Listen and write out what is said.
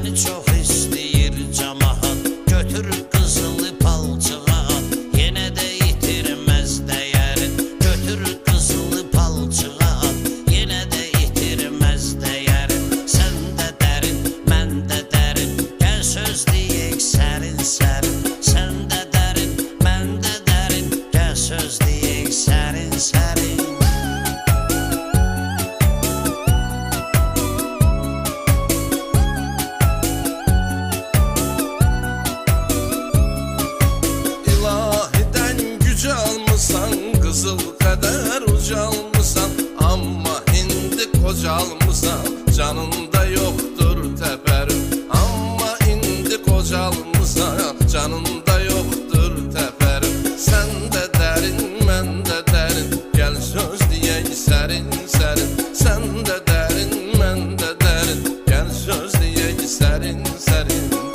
Səni çox istəyir camaat, götür qızılı palçığa at. Yenə də itirməz dəyərin, götür qızılı palçığa at. Yenə də itirməz dəyərin, sən də dərin, mən də dərin. Gəl söz deyək sərin sərin, sən də dərin, mən də dərin. Gəl söz deyək sərin sərin. Qızıl qədər ucalmısan, amma indi qocalmısan. Canında yoxdur təpərim, amma indi qocalmısan. Canında yoxdur təpərim, sən də dərin, mən də dərin. Gəl söz deyək sərin sərin, sən də dərin, mən də dərin. Gəl söz deyək sərin sərin.